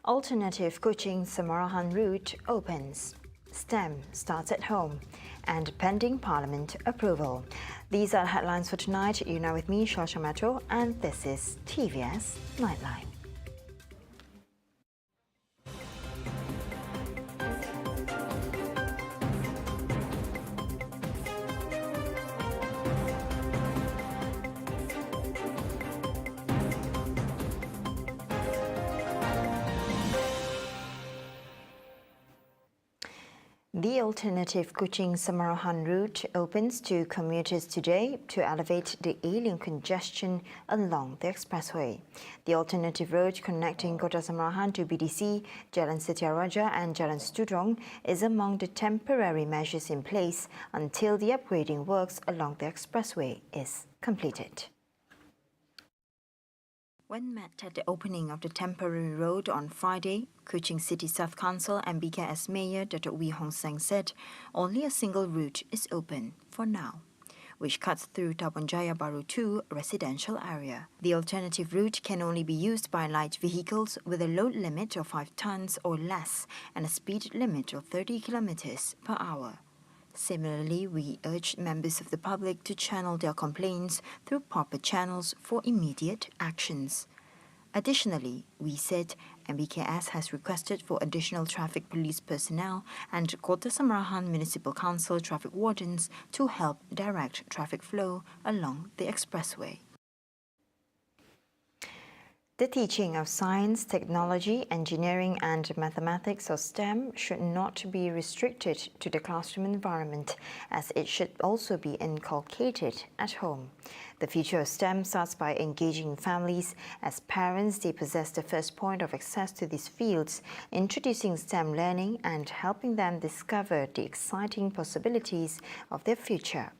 Alternative Kuching SAMARAHAN route opens. STEM starts at home. And pending Parliament approval. These are headlines for tonight. You're now with me, Shasha Metro, and this is TVS Nightline. The alternative Kuching SAMARAHAN route opens to commuters today to elevate the alien congestion along the expressway. The alternative road connecting Kota SAMARAHAN to BDC, Jalan Setiaraja and Jalan Studrong is among the temporary measures in place until the upgrading works along the expressway is completed. When met at the opening of the temporary road on Friday, Kuching City South Council and BKS Mayor Dr. Wee Hong Seng said only a single route is open for now, which cuts through Tabunjaya Baru 2 residential area. The alternative route can only be used by light vehicles with a load limit of 5 tons or less and a speed limit of 30 kilometers per hour. Similarly, we urge members of the public to channel their complaints through proper channels for immediate actions. Additionally, we said MBKS has requested for additional traffic police personnel and Kota SAMARAHAN Municipal Council traffic wardens to help direct traffic flow along the expressway. The teaching of science, technology, engineering and mathematics or STEM should not be restricted to the classroom environment, as it should also be inculcated at home. The future of STEM starts by engaging families. As parents, they possess the first point of access to these fields, introducing STEM learning and helping them discover the exciting possibilities of their future.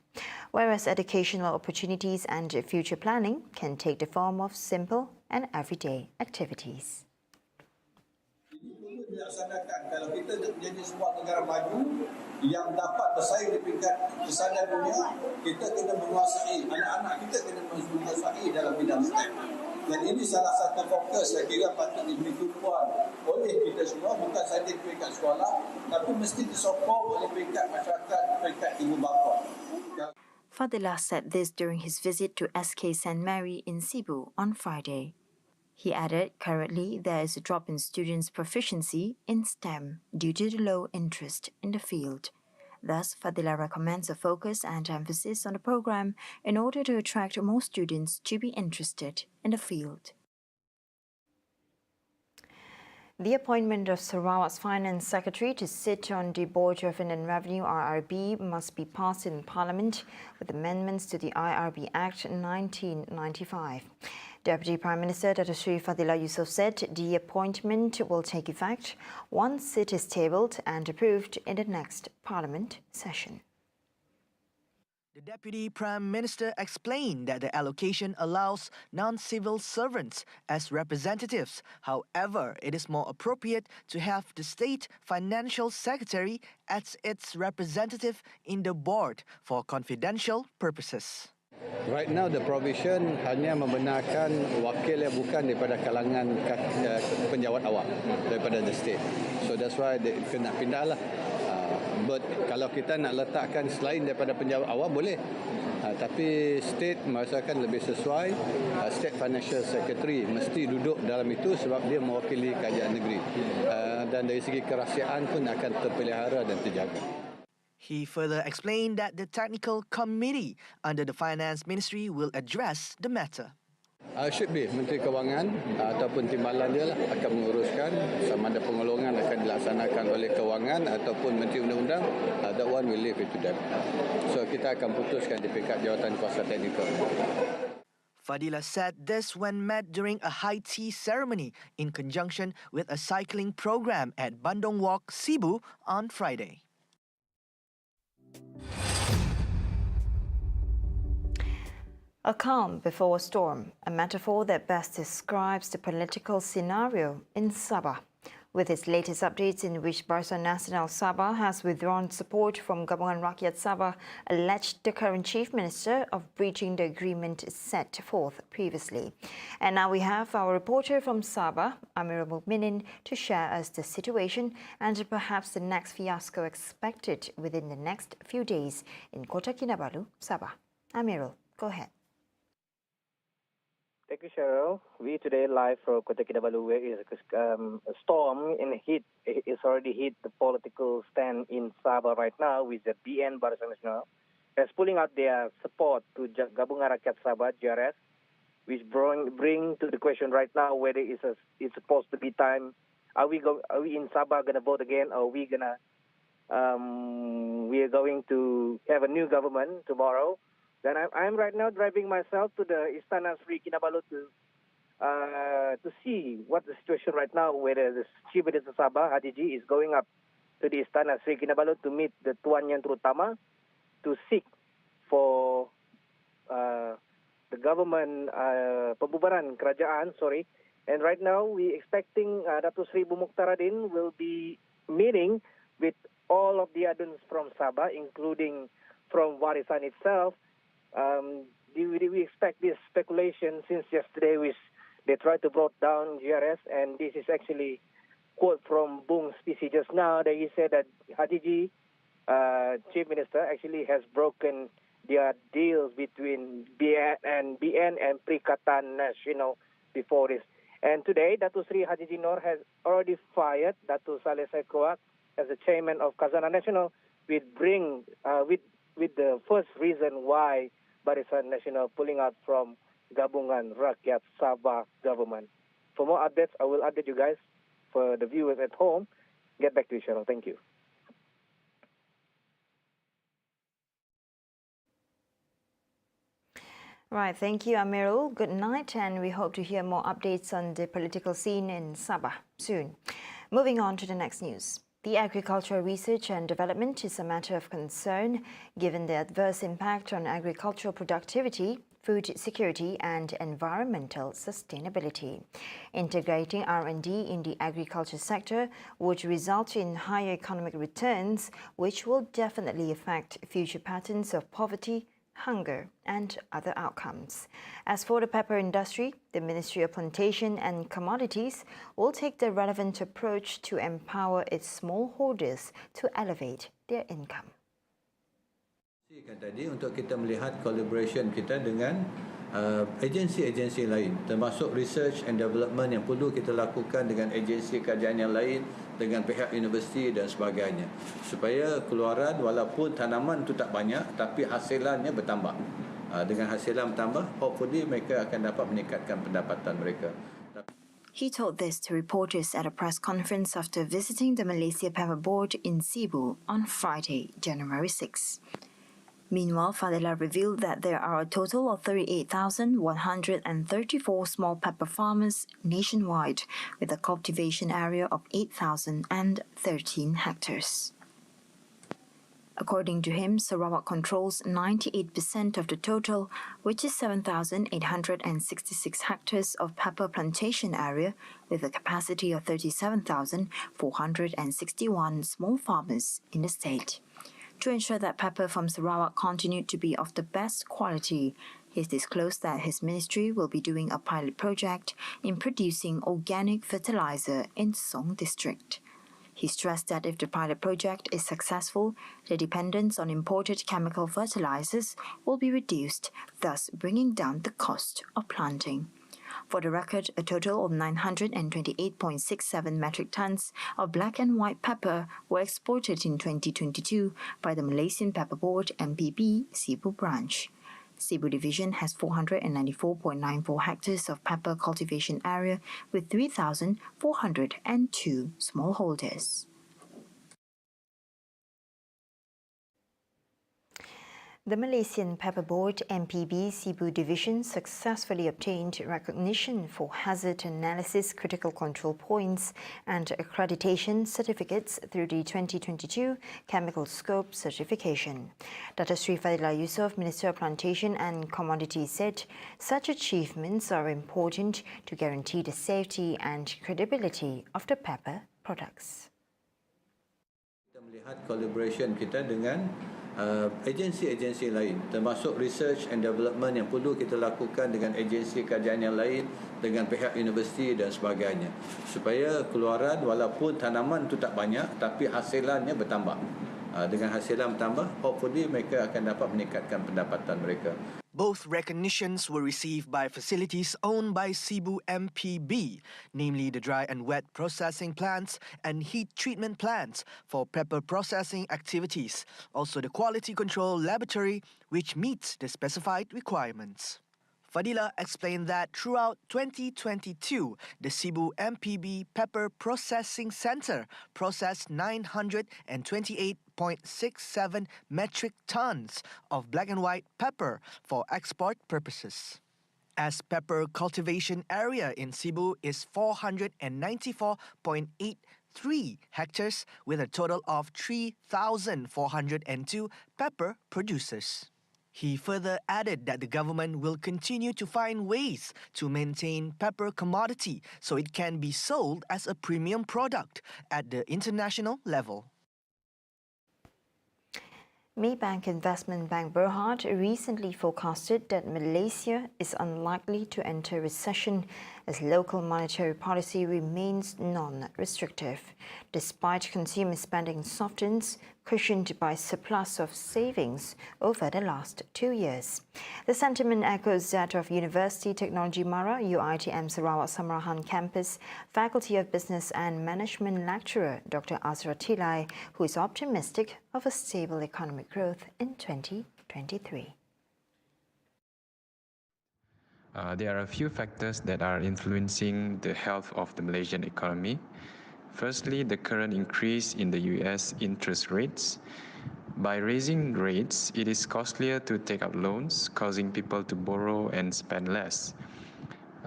Whereas educational opportunities and future planning can take the form of simple and everyday activities. Dilaksanakan kalau kita nak menjadi sebuah negara maju yang dapat bersaing di peringkat kesadan dunia, kita kena menguasai, anak-anak kita kena menguasai dalam bidang STEM. Dan ini salah satu fokus saya kira patut diberi tumpuan oleh kita semua, bukan sahaja di peringkat sekolah, tapi mesti disokong oleh peringkat masyarakat, peringkat ibu bapa. Fadilah said this during his visit to SK St. Mary in Cebu on Friday. He added currently there is a drop in students' proficiency in STEM due to the low interest in the field. Thus, Fadilah recommends a focus and emphasis on the program in order to attract more students to be interested in the field. The appointment of Sarawak's Finance Secretary to sit on the Board of Inland Revenue IRB must be passed in Parliament with amendments to the IRB Act 1995. Deputy Prime Minister Dr. Sri Fadilah Yusof said the appointment will take effect once it is tabled and approved in the next Parliament session. The Deputy Prime Minister explained that the allocation allows non-civil servants as representatives. However, it is more appropriate to have the State Financial Secretary as its representative in the board for confidential purposes. Right now, the provision hanya membenarkan wakil yang bukan daripada kalangan penjawat awam daripada the state. So that's why dia kena pindah lah. But kalau kita nak letakkan selain daripada penjawat awam boleh. Tapi state merasakan lebih sesuai. State Financial Secretary mesti duduk dalam itu sebab dia mewakili kerajaan negeri. Dan dari segi kerahsiaan pun akan terpelihara dan terjaga. He further explained that the technical committee under the Finance Ministry will address the matter. Should be Menteri Kewangan ataupun timbalan dia lah akan menguruskan sama ada pengolongan akan dilaksanakan oleh Kewangan ataupun Menteri Undang-Undang. That one will leave it to them. So kita akan putuskan di peringkat jawatan kuasa teknikal. Fadilah said this when met during a high tea ceremony in conjunction with a cycling program at Bandung Walk, Cebu on Friday. A calm before a storm, a metaphor that best describes the political scenario in Sabah. With its latest updates in which Barisan Nasional Sabah has withdrawn support from Gabungan Rakyat Sabah, alleged the current Chief Minister of breaching the agreement set forth previously. And now we have our reporter from Sabah, Amirul Mukminin, to share us the situation and perhaps the next fiasco expected within the next few days in Kota Kinabalu, Sabah. Amirul, go ahead. Thank you, Cheryl. We today live from Kota Kinabalu, where is a storm in heat. It's already hit the political stand in Sabah right now, with the BN Barisan Nasional as pulling out their support to Gabungan Rakyat Sabah (GRS), which bring to the question right now whether it's supposed to be time. Are we in Sabah gonna vote again, or we are going to have a new government tomorrow? Then I'm right now driving myself to the Istana Sri Kinabalu to see what the situation right now, whether the Chief Minister Sabah, HDG, is going up to the Istana Sri Kinabalu to meet the Tuan Yang Terutama to seek for the government, pembubaran kerajaan, And right now we expecting Datuk Sri Bu Mukhtaradin will be meeting with all of the aduns from Sabah, including from Warisan itself. We expect this speculation since yesterday, which they tried to vote down GRS, and this is actually quote from Bung's speech just now, that he said that HDG, Chief Minister, actually has broken their deals between BN and Perikatan Nasional before this. And today, Datuk Sri Haji Jinor has already fired Datuk Saleh Saikoak as the chairman of Khazanah Nasional, with the first reason why Barisan Nasional pulling out from Gabungan Rakyat Sabah government. For more updates, I will update you guys. For the viewers at home, get back to you, Cheryl. Thank you. Right, thank you, Amirul. Good night, and we hope to hear more updates on the political scene in Sabah soon. Moving on to the next news. The agricultural research and development is a matter of concern given the adverse impact on agricultural productivity, food security and environmental sustainability. Integrating R&D in the agriculture sector would result in higher economic returns, which will definitely affect future patterns of poverty, hunger and other outcomes. As for the pepper industry, the Ministry of Plantation and Commodities will take the relevant approach to empower its smallholders to elevate their income. Tadi untuk kita melihat collaboration kita dengan agensi-agensi lain, termasuk research and development yang perlu kita lakukan dengan agensi kajian yang lain, dengan pihak universiti dan sebagainya, supaya keluaran walaupun tanaman itu tak banyak tapi hasilannya bertambah. Dengan hasilan bertambah, hopefully mereka akan dapat meningkatkan pendapatan mereka. He told this to reporters at a press conference after visiting the Malaysia Pepper Board in Cebu on Friday, January 6. Meanwhile, Fadila revealed that there are a total of 38,134 small pepper farmers nationwide, with a cultivation area of 8,013 hectares. According to him, Sarawak controls 98% of the total, which is 7,866 hectares of pepper plantation area, with a capacity of 37,461 small farmers in the state. To ensure that pepper from Sarawak continued to be of the best quality, he has disclosed that his ministry will be doing a pilot project in producing organic fertilizer in Song District. He stressed that if the pilot project is successful, the dependence on imported chemical fertilizers will be reduced, thus bringing down the cost of planting. For the record, a total of 928.67 metric tons of black and white pepper were exported in 2022 by the Malaysian Pepper Board MPB Cebu branch. Cebu Division has 494.94 hectares of pepper cultivation area with 3,402 smallholders. The Malaysian Pepper Board MPB Cebu Division successfully obtained recognition for hazard analysis critical control points and accreditation certificates through the 2022 Chemical Scope certification. Dr. Sri Fadila Yusof, Minister of Plantation and Commodities, said such achievements are important to guarantee the safety and credibility of the pepper products. Kita melihat collaboration kita dengan agensi-agensi lain, termasuk research and development yang perlu kita lakukan dengan agensi kajian yang lain, dengan pihak universiti dan sebagainya, supaya keluaran walaupun tanaman itu tak banyak tapi hasilannya bertambah. Dengan hasilan bertambah, hopefully mereka akan dapat meningkatkan pendapatan mereka. Both recognitions were received by facilities owned by Cebu MPB, namely the dry and wet processing plants and heat treatment plants for pepper processing activities, also the quality control laboratory, which meets the specified requirements. Fadila explained that throughout 2022, the Cebu MPB Pepper Processing Center processed 928.67 metric tons of black and white pepper for export purposes. As pepper cultivation area in Cebu is 494.83 hectares with a total of 3,402 pepper producers. He further added that the government will continue to find ways to maintain pepper commodity so it can be sold as a premium product at the international level. Maybank Investment Bank Berhad recently forecasted that Malaysia is unlikely to enter recession as local monetary policy remains non-restrictive, despite consumer spending softens, cushioned by surplus of savings over the last 2 years. The sentiment echoes that of University Technology Mara, UiTM Sarawak Samarahan campus, Faculty of Business and Management lecturer Dr. Azra Tilai, who is optimistic of a stable economic growth in 2023. There are a few factors that are influencing the health of the Malaysian economy. Firstly, the current increase in the US interest rates. By raising rates, it is costlier to take out loans, causing people to borrow and spend less,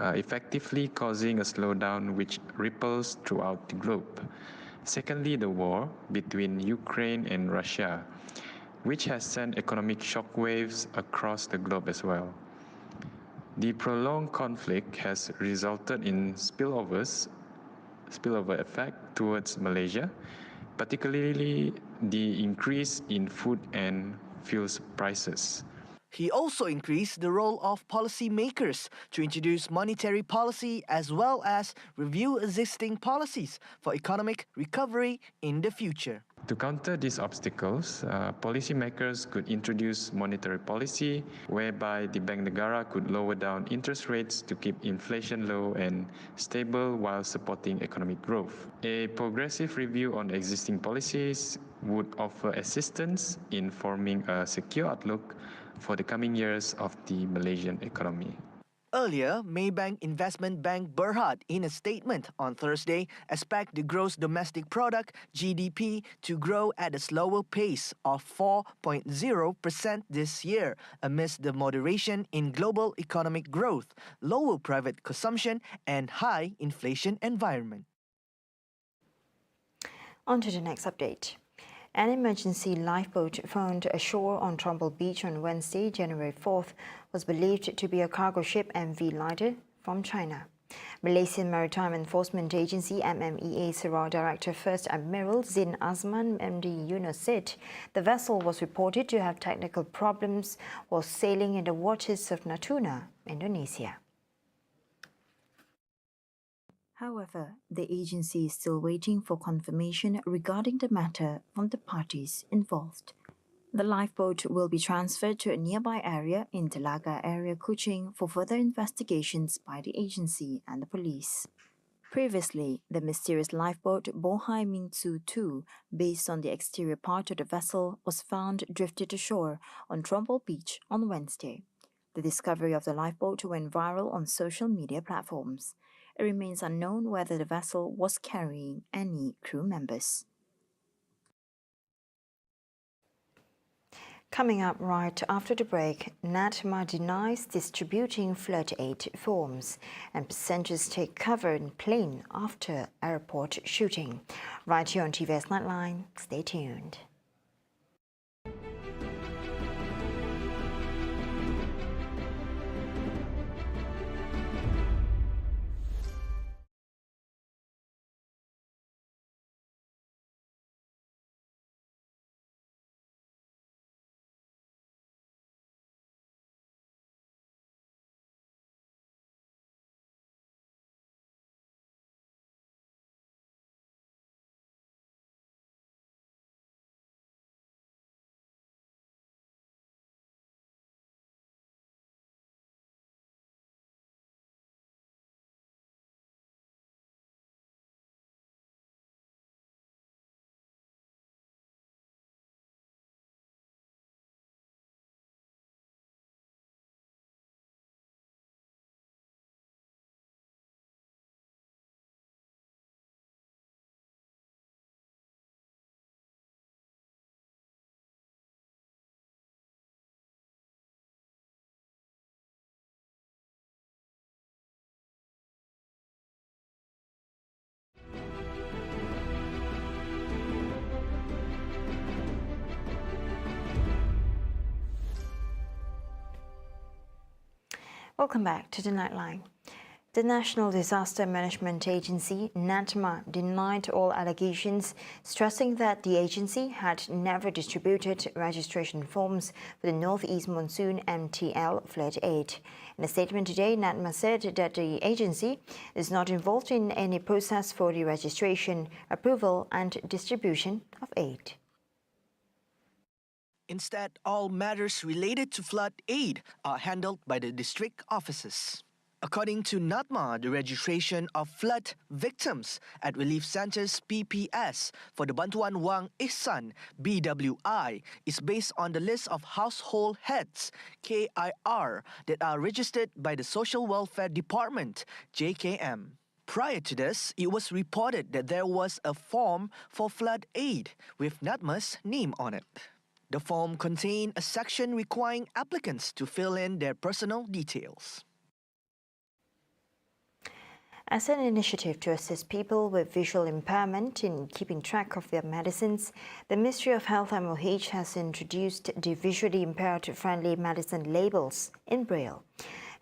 effectively causing a slowdown which ripples throughout the globe. Secondly, the war between Ukraine and Russia, which has sent economic shockwaves across the globe as well. The prolonged conflict has resulted in spillover effect towards Malaysia, particularly the increase in food and fuels prices. He also increased the role of policymakers to introduce monetary policy as well as review existing policies for economic recovery in the future. To counter these obstacles, policymakers could introduce monetary policy whereby the Bank Negara could lower down interest rates to keep inflation low and stable while supporting economic growth. A progressive review on existing policies would offer assistance in forming a secure outlook for the coming years of the Malaysian economy. Earlier, Maybank Investment Bank Berhad, in a statement on Thursday, expect the gross domestic product (GDP) to grow at a slower pace of 4.0% this year amidst the moderation in global economic growth, lower private consumption, and high inflation environment. On to the next update. An emergency lifeboat found ashore on Trumbull Beach on Wednesday, January 4th, was believed to be a cargo ship MV Lighter from China. Malaysian Maritime Enforcement Agency MMEA Sarawak Director First Admiral Zin Azman MD Yunus said the vessel was reported to have technical problems while sailing in the waters of Natuna, Indonesia. However, the agency is still waiting for confirmation regarding the matter from the parties involved. The lifeboat will be transferred to a nearby area in Telaga area KUCHING for further investigations by the agency and the police. Previously, the mysterious lifeboat Bohai Mingsu 2, based on the exterior part of the vessel, was found drifted ashore on Trumbull Beach on Wednesday. The discovery of the lifeboat went viral on social media platforms. It remains unknown whether the vessel was carrying any crew members. Coming up right after the break, NATMA denies distributing flood aid forms and passengers take cover in plane after airport shooting. Right here on TVS Nightline, stay tuned. Welcome back to the Nightline. The National Disaster Management Agency, NATMA, denied all allegations, stressing that the agency had never distributed registration forms for the Northeast Monsoon MTL flood aid. In a statement today, NATMA said that the agency is not involved in any process for the registration, approval and distribution of aid. Instead, all matters related to flood aid are handled by the district offices. According to NATMA, the registration of flood victims at relief centers PPS for the Bantuan Wang Ihsan BWI is based on the list of household heads KIR that are registered by the Social Welfare Department JKM. Prior to this, it was reported that there was a form for flood aid with NATMA's name on it. The form contained a section requiring applicants to fill in their personal details. As an initiative to assist people with visual impairment in keeping track of their medicines, the Ministry of Health MOH has introduced the visually impaired friendly medicine labels in Braille.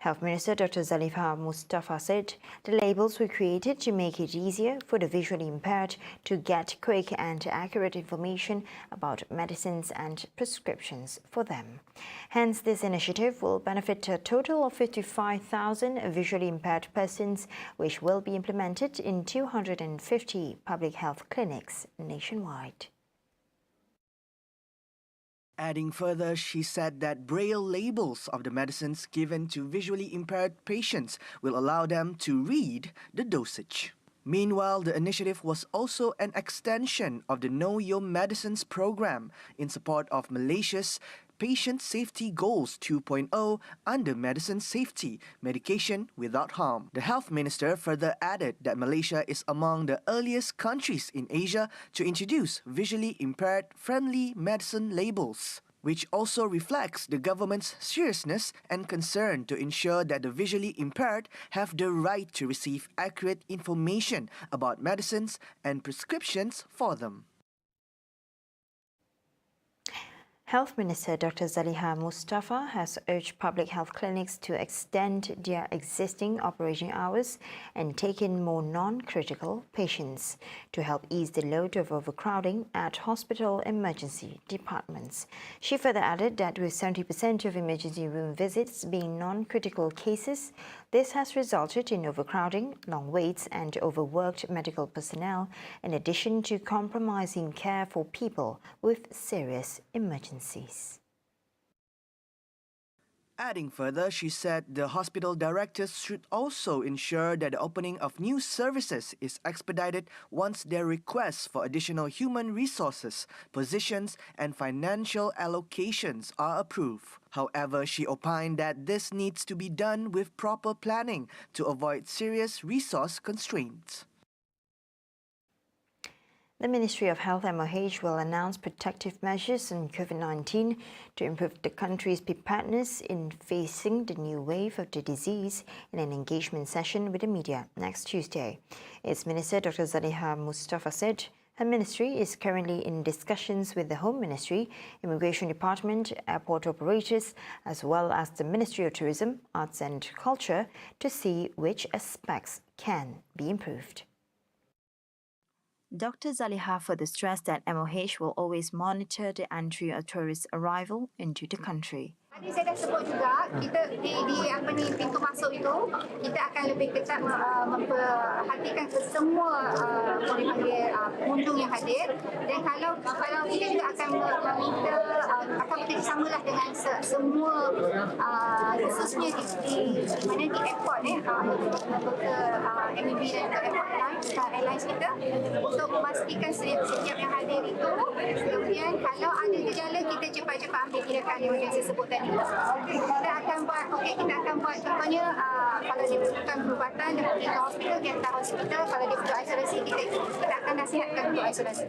Health Minister Dr. Zaliha Mustafa said the labels were created to make it easier for the visually impaired to get quick and accurate information about medicines and prescriptions for them. Hence, this initiative will benefit a total of 55,000 visually impaired persons, which will be implemented in 250 public health clinics nationwide. Adding further, she said that Braille labels of the medicines given to visually impaired patients will allow them to read the dosage. Meanwhile, the initiative was also an extension of the Know Your Medicines program in support of Malaysia's Patient Safety Goals 2.0 under Medicine Safety, Medication Without Harm. The Health Minister further added that Malaysia is among the earliest countries in Asia to introduce visually impaired friendly medicine labels, which also reflects the government's seriousness and concern to ensure that the visually impaired have the right to receive accurate information about medicines and prescriptions for them. Health Minister Dr. Zaliha Mustafa has urged public health clinics to extend their existing operating hours and take in more non-critical patients to help ease the load of overcrowding at hospital emergency departments. She further added that with 70% of emergency room visits being non-critical cases, this has resulted in overcrowding, long waits and overworked medical personnel, in addition to compromising care for people with serious emergencies. Adding further, she said the hospital directors should also ensure that the opening of new services is expedited once their requests for additional human resources, positions and financial allocations are approved. However, she opined that this needs to be done with proper planning to avoid serious resource constraints. The Ministry of Health MOH will announce protective measures on COVID-19 to improve the country's preparedness in facing the new wave of the disease in an engagement session with the media next Tuesday. Its Minister Dr. Zaliha Mustafa said her ministry is currently in discussions with the Home Ministry, Immigration Department, airport operators, as well as the Ministry of Tourism, Arts and Culture to see which aspects can be improved. Dr. Zaliha further stressed that MOH will always monitor the entry of tourist arrival into the country. Tadi saya dah sebut juga, kita di pintu masuk itu, kita akan lebih ketat memperhatikan semua boleh panggil pengunjung yang hadir. Dan kalau kita juga akan meminta akan bekerjasamalah dengan semua khususnya di mana di airport MAB dan airlines kita untuk memastikan setiap yang hadir itu. Kemudian kalau ada gejala kita cepat-cepat ambil tindakan yang saya sebut tadi. Kita akan buat contohnya kalau dia perlukan perubatan dia pergi ke hospital, dia hantar hospital. Kalau dia perlu isolasi, kita akan nasihatkan untuk isolasi.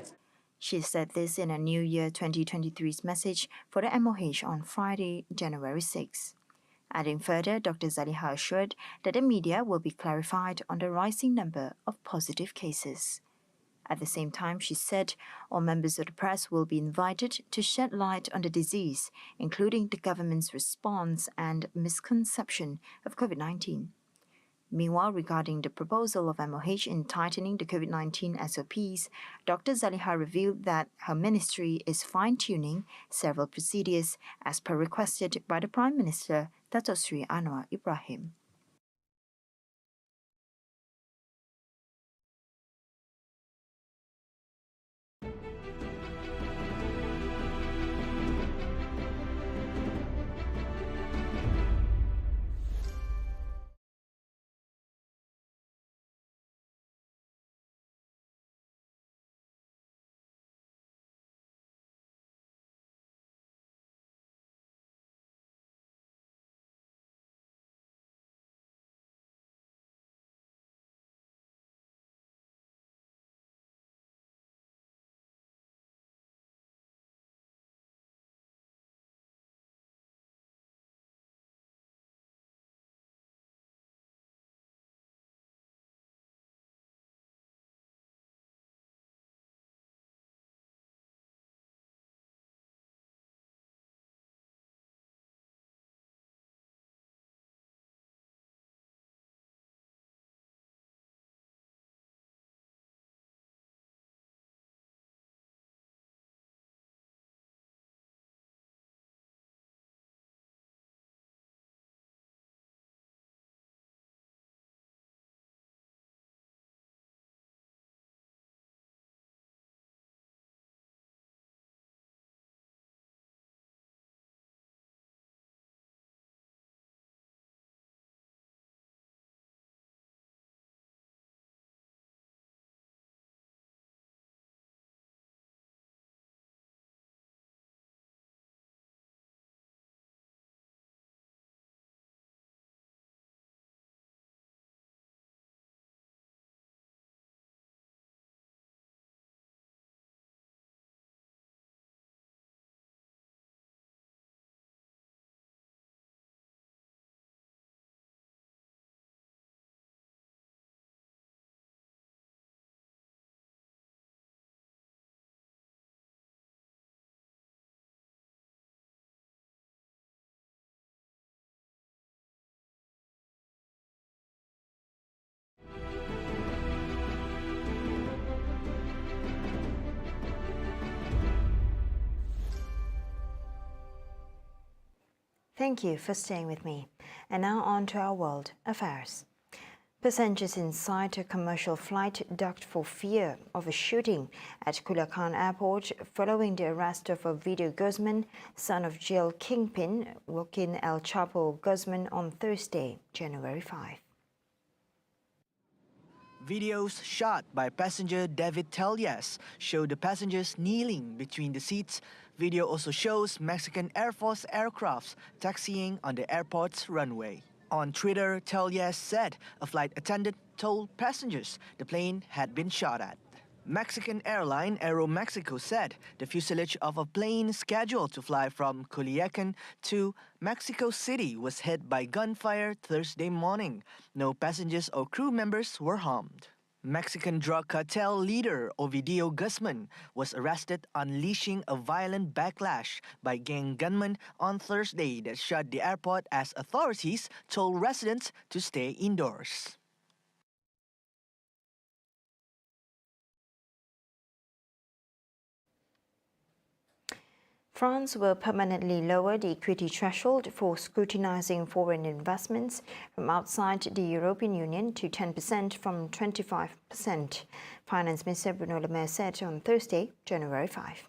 She said this in a New Year 2023's message for the MOH on Friday, January 6. Adding further, Dr. Zaliha assured that the media will be clarified on the rising number of positive cases. At the same time, she said all members of the press will be invited to shed light on the disease, including the government's response and misconception of COVID-19. Meanwhile, regarding the proposal of MOH in tightening the COVID-19 SOPs, Dr. Zaliha revealed that her ministry is fine-tuning several procedures as per requested by the Prime Minister, Dato Sri Anwar Ibrahim. Thank you for staying with me. And now on to our world affairs. Passengers inside a commercial flight ducked for fear of a shooting at KUCHING Airport following the arrest of a video Guzman, son of jail kingpin Joaquin El Chapo Guzman on Thursday, January 5. Videos shot by passenger David Telias show the passengers kneeling between the seats. Video also shows Mexican Air Force aircrafts taxiing on the airport's runway. On Twitter, Telias said a flight attendant told passengers the plane had been shot at. Mexican airline Aeromexico said the fuselage of a plane scheduled to fly from Culiacan to Mexico City was hit by gunfire Thursday morning. No passengers or crew members were harmed. Mexican drug cartel leader Ovidio Guzman was arrested, unleashing a violent backlash by gang gunmen on Thursday that shut the airport as authorities told residents to stay indoors. France will permanently lower the equity threshold for scrutinizing foreign investments from outside the European Union to 10% from 25%, Finance Minister Bruno Le Maire said on Thursday, January 5.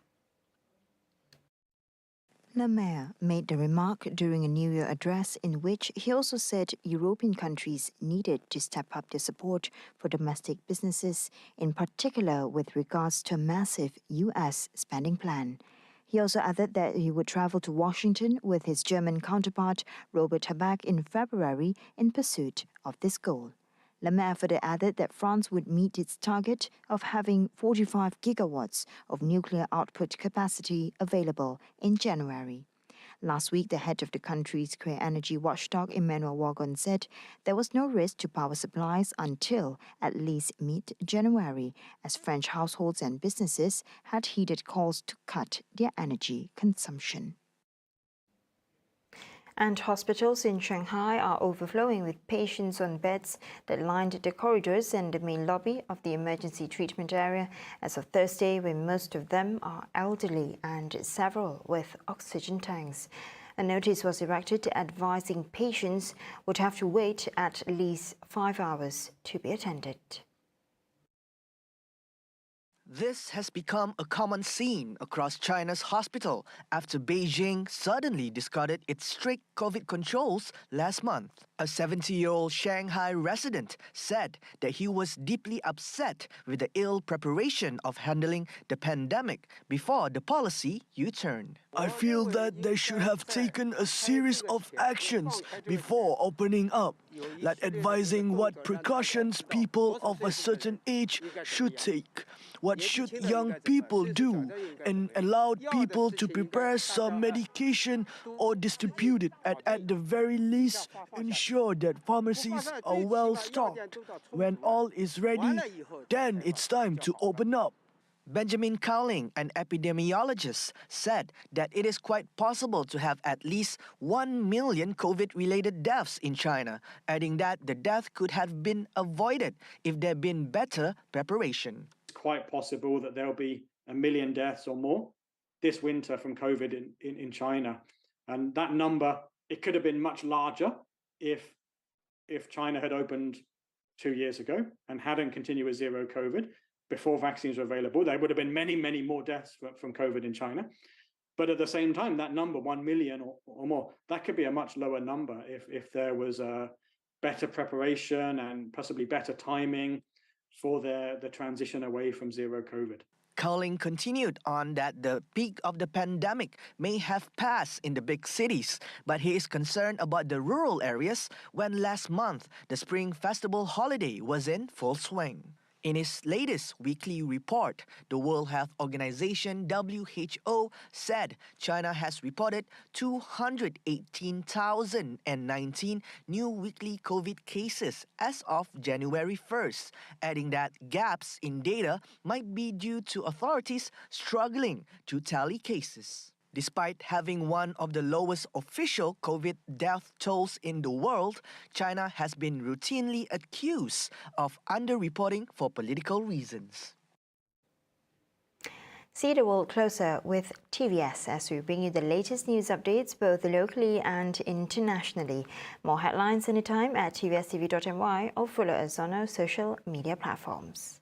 Le Maire made the remark during a New Year address in which he also said European countries needed to step up their support for domestic businesses, in particular with regards to a massive US spending plan. He also added that he would travel to Washington with his German counterpart, Robert Habeck, in February in pursuit of this goal. Le Maire further added that France would meet its target of having 45 gigawatts of nuclear output capacity available in January. Last week, the head of the country's clean energy watchdog, Emmanuel Wagon, said there was no risk to power supplies until at least mid-January, as French households and businesses had heeded calls to cut their energy consumption. And hospitals in Shanghai are overflowing with patients on beds that lined the corridors and the main lobby of the emergency treatment area as of Thursday, when most of them are elderly and several with oxygen tanks. A notice was erected advising patients would have to wait at least 5 hours to be attended. This has become a common scene across China's hospital after Beijing suddenly discarded its strict COVID controls last month. A 70-year-old Shanghai resident said that he was deeply upset with the ill preparation of handling the pandemic before the policy U-turned. I feel that they should have taken a series of actions before opening up, like advising what precautions people of a certain age should take, what should young people do, and allowed people to prepare some medication or distribute it, and at the very least ensure that pharmacies are well stocked. When all is ready, then it's time to open up. Benjamin Cowling, an epidemiologist, said that it is quite possible to have at least 1 million COVID-related deaths in China, adding that the death could have been avoided if there had been better preparation. It's quite possible that there'll be 1 million deaths or more this winter from COVID in China. And that number, it could have been much larger if China had opened 2 years ago and hadn't continued with zero COVID. Before vaccines were available, there would have been many, many more deaths from COVID in China. But at the same time, that number, 1 million or more, that could be a much lower number if there was a better preparation and possibly better timing for the transition away from zero COVID. Cowling continued on that the peak of the pandemic may have passed in the big cities, but he is concerned about the rural areas when last month the Spring Festival holiday was in full swing. In its latest weekly report, the World Health Organization (WHO) said China has reported 218,019 new weekly COVID cases as of January 1st, adding that gaps in data might be due to authorities struggling to tally cases. Despite having one of the lowest official COVID death tolls in the world, China has been routinely accused of underreporting for political reasons. See the world closer with TVS as we bring you the latest news updates both locally and internationally. More headlines anytime at tvstv.my or follow us on our social media platforms.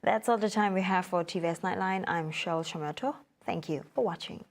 That's all the time we have for TVS Nightline. I'm Cheryl Chamato. Thank you for watching.